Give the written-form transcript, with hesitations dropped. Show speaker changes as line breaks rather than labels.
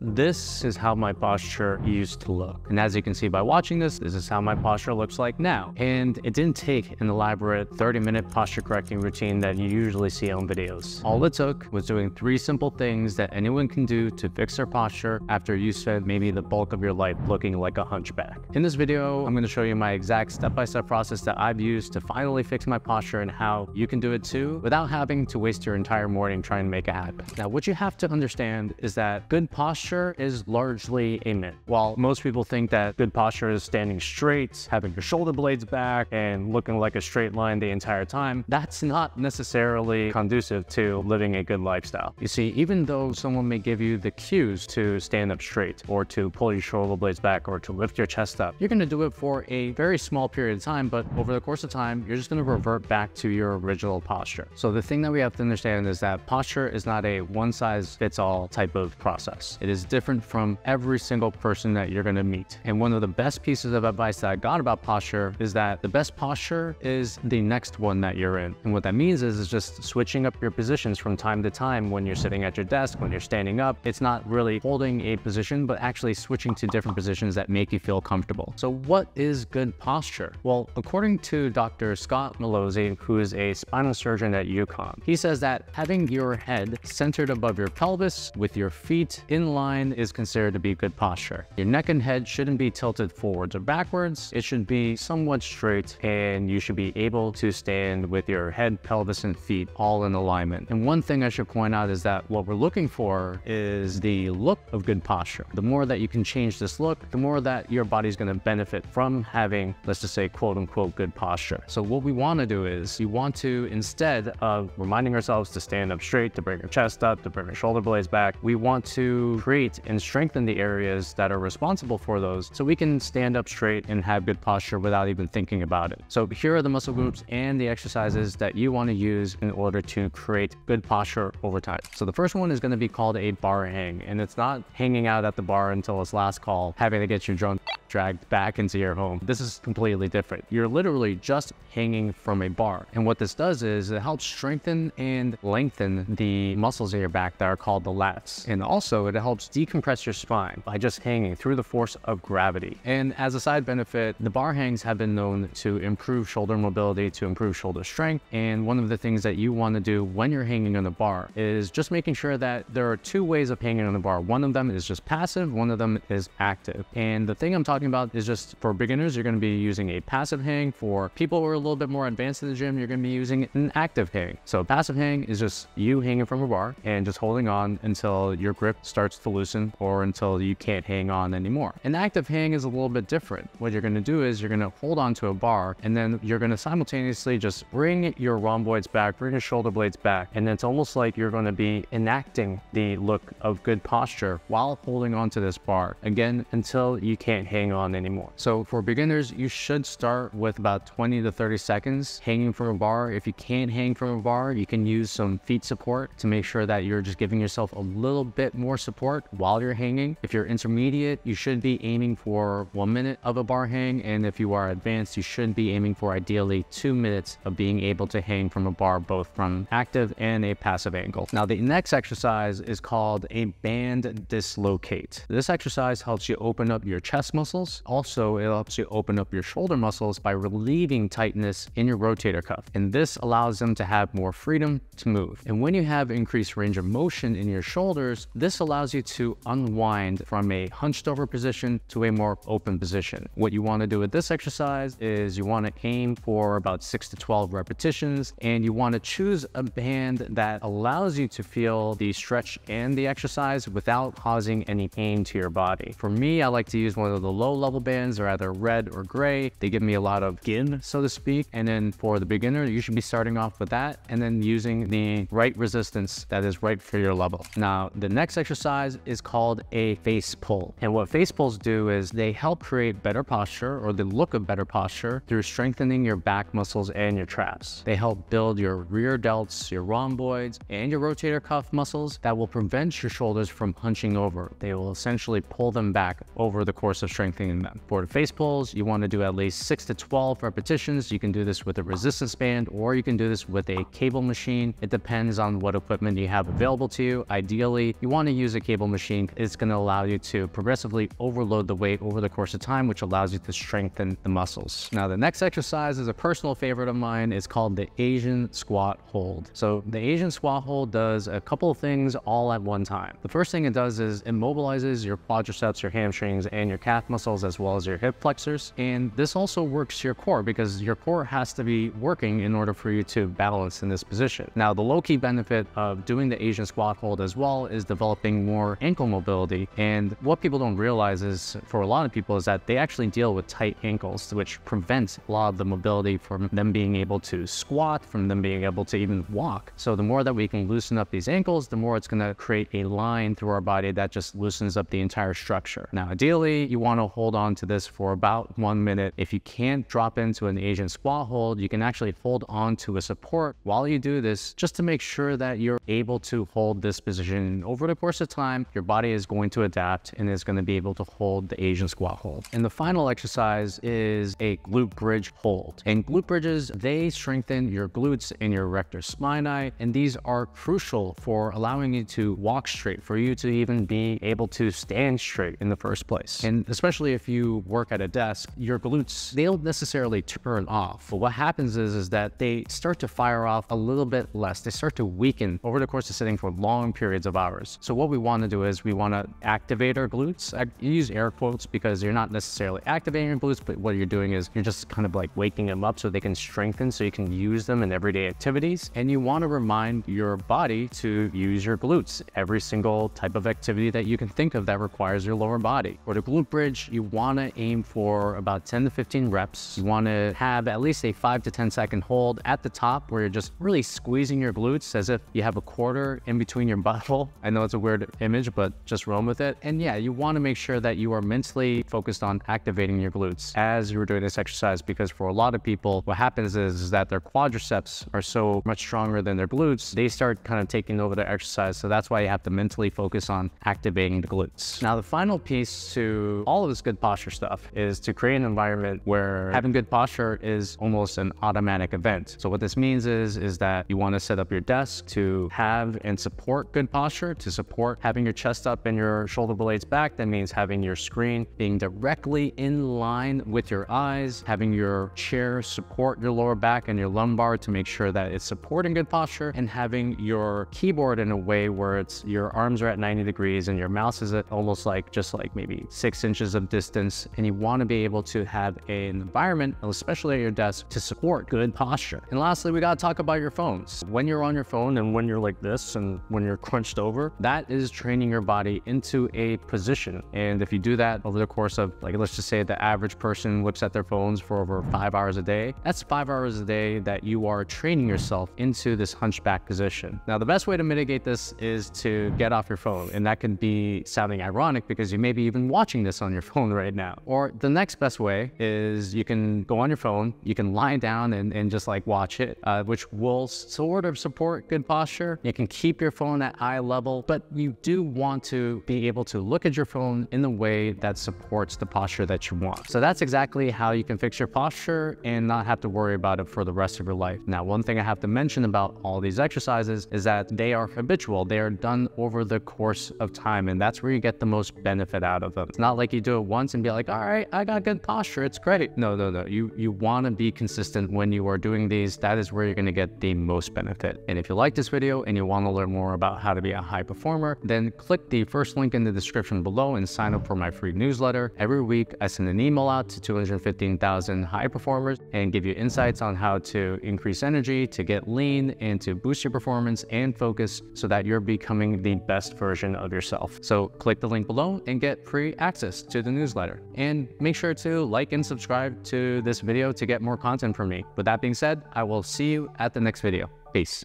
This is how my posture used to look. And as you can see by watching this is how my posture looks like now. And it didn't take an elaborate 30-minute posture correcting routine that you usually see on videos. All it took was doing 3 simple things that anyone can do to fix their posture after you spent maybe the bulk of your life looking like a hunchback. In this video, I'm going to show you my exact step-by-step process that I've used to finally fix my posture and how you can do it too without having to waste your entire morning trying to make it happen. Now, what you have to understand is that good posture is largely a myth. While most people think that good posture is standing straight, having your shoulder blades back, and looking like a straight line the entire time, that's not necessarily conducive to living a good lifestyle. You see, even though someone may give you the cues to stand up straight, or to pull your shoulder blades back, or to lift your chest up, you're going to do it for a very small period of time, but over the course of time, you're just going to revert back to your original posture. So the thing that we have to understand is that posture is not a one-size-fits-all type of process. It is different from every single person that you're going to meet. And one of the best pieces of advice that I got about posture is that the best posture is the next one that you're in. And what that means is just switching up your positions from time to time when you're sitting at your desk, when you're standing up. It's not really holding a position, but actually switching to different positions that make you feel comfortable. So what is good posture? Well, according to Dr. Scott Malozzi, who is a spinal surgeon at UConn, he says that having your head centered above your pelvis with your feet in line is considered to be good posture. Your neck and head shouldn't be tilted forwards or backwards. It should be somewhat straight, and you should be able to stand with your head, pelvis, and feet all in alignment. And one thing I should point out is that what we're looking for is the look of good posture. The more that you can change this look, the more that your body's going to benefit from having, let's just say, quote unquote, good posture. So what we want to do is you want to, instead of reminding ourselves to stand up straight, to bring your chest up, to bring your shoulder blades back, we want to create and strengthen the areas that are responsible for those so we can stand up straight and have good posture without even thinking about it. So here are the muscle groups and the exercises that you want to use in order to create good posture over time. So the first one is going to be called a bar hang, and it's not hanging out at the bar until its last call, having to get your drunk dragged back into your home. This is completely different. You're literally just hanging from a bar. And what this does is it helps strengthen and lengthen the muscles in your back that are called the lats. And also it helps decompress your spine by just hanging through the force of gravity. And as a side benefit, the bar hangs have been known to improve shoulder mobility, to improve shoulder strength. And one of the things that you want to do when you're hanging on the bar is just making sure that there are 2 ways of hanging on the bar. One of them is just passive, one of them is active. And the thing I'm talking about is just for beginners, you're going to be using a passive hang. For people who are a little bit more advanced in the gym, you're going to be using an active hang. So a passive hang is just you hanging from a bar and just holding on until your grip starts to loosen or until you can't hang on anymore. An active hang is a little bit different. What you're going to do is you're going to hold on to a bar, and then you're going to simultaneously just bring your rhomboids back, bring your shoulder blades back, and it's almost like you're going to be enacting the look of good posture while holding on to this bar, again, until you can't hang on anymore. So for beginners, you should start with about 20 to 30 seconds hanging from a bar. If you can't hang from a bar, you can use some feet support to make sure that you're just giving yourself a little bit more support while you're hanging. If you're intermediate, you should be aiming for 1 minute of a bar hang. And if you are advanced, you should be aiming for ideally 2 minutes of being able to hang from a bar, both from active and a passive angle. Now, the next exercise is called a band dislocate. This exercise helps you open up your chest muscles. Also, it helps you open up your shoulder muscles by relieving tightness in your rotator cuff. And this allows them to have more freedom to move. And when you have increased range of motion in your shoulders, this allows you to unwind from a hunched over position to a more open position. What you want to do with this exercise is you want to aim for about 6 to 12 repetitions, and you want to choose a band that allows you to feel the stretch and the exercise without causing any pain to your body. For me, I like to use one of the low level bands. They're either red or gray. They give me a lot of give, so to speak. And then for the beginner, you should be starting off with that and then using the right resistance that is right for your level. Now, the next exercise is called a face pull. And what face pulls do is they help create better posture, or the look of better posture, through strengthening your back muscles and your traps. They help build your rear delts, your rhomboids, and your rotator cuff muscles that will prevent your shoulders from hunching over. They will essentially pull them back over the course of strengthening strengthening them. For the face pulls, you want to do at least 6 to 12 repetitions. You can do this with a resistance band, or you can do this with a cable machine. It depends on what equipment you have available to you. Ideally, you want to use a cable machine. It's going to allow you to progressively overload the weight over the course of time, which allows you to strengthen the muscles. Now, the next exercise is a personal favorite of mine. It's called the Asian squat hold. So the Asian squat hold does a couple of things all at one time. The first thing it does is it mobilizes your quadriceps, your hamstrings, and your calf muscles, as well as your hip flexors. And this also works your core, because your core has to be working in order for you to balance in this position. Now, the low-key benefit of doing the Asian squat hold as well is developing more ankle mobility. And what people don't realize is, for a lot of people, is that they actually deal with tight ankles, which prevents a lot of the mobility from them being able to squat, from them being able to even walk. So the more that we can loosen up these ankles, the more it's going to create a line through our body that just loosens up the entire structure. Now, ideally, you want to hold on to this for about 1 minute. If you can't drop into an Asian squat hold, you can actually hold on to a support while you do this, just to make sure that you're able to hold this position. Over the course of time, your body is going to adapt and is going to be able to hold the Asian squat hold. And the final exercise is a glute bridge hold. And glute bridges, they strengthen your glutes and your rectus spinae, and these are crucial for allowing you to walk straight, for you to even be able to stand straight in the first place. And especially if you work at a desk, your glutes, they don't necessarily turn off. But what happens is that they start to fire off a little bit less. They start to weaken over the course of sitting for long periods of hours. So what we want to do is we want to activate our glutes. I use air quotes because you're not necessarily activating your glutes, but what you're doing is you're just kind of like waking them up so they can strengthen, so you can use them in everyday activities. And you want to remind your body to use your glutes every single type of activity that you can think of that requires your lower body. For the glute bridge, you want to aim for about 10 to 15 reps. You want to have at least a 5 to 10 second hold at the top, where you're just really squeezing your glutes as if you have a quarter in between your butthole. I know it's a weird image, but just run with it. And yeah, you want to make sure that you are mentally focused on activating your glutes as you're doing this exercise, because for a lot of people, what happens is that their quadriceps are so much stronger than their glutes, they start kind of taking over the exercise. So that's why you have to mentally focus on activating the glutes. Now, the final piece to all of this good posture stuff is to create an environment where having good posture is almost an automatic event. So what this means is that you want to set up your desk to have and support good posture, to support having your chest up and your shoulder blades back. That means having your screen being directly in line with your eyes, having your chair support your lower back and your lumbar to make sure that it's supporting good posture, and having your keyboard in a way where it's your arms are at 90 degrees and your mouse is at almost like just like maybe 6 inches of distance. And you want to be able to have an environment, especially at your desk, to support good posture. And lastly, we got to talk about your phones. When you're on your phone and when you're like this and when you're crunched over, that is training your body into a position. And if you do that over the course of, like, let's just say the average person looks at their phones for over 5 hours a day, that's 5 hours a day that you are training yourself into this hunchback position. Now, the best way to mitigate this is to get off your phone. And that could be sounding ironic because you may be even watching this on your phone right now. Or the next best way is you can go on your phone, you can lie down and just like watch it, which will sort of support good posture. You can keep your phone at eye level, but you do want to be able to look at your phone in the way that supports the posture that you want. So that's exactly how you can fix your posture and not have to worry about it for the rest of your life. Now, one thing I have to mention about all these exercises is that they are habitual. They are done over the course of time, and that's where you get the most benefit out of them. It's not like you do it once and be like, all right, I got good posture, it's great. No. You want to be consistent when you are doing these. That is where you're going to get the most benefit. And if you like this video and you want to learn more about how to be a high performer, then click the first link in the description below and sign up for my free newsletter. Every week, I send an email out to 215,000 high performers and give you insights on how to increase energy, to get lean, and to boost your performance and focus so that you're becoming the best version of yourself. So click the link below and get free access to the newsletter. And make sure to like and subscribe to this video to get more content from me. With that being said, I will see you at the next video. Peace.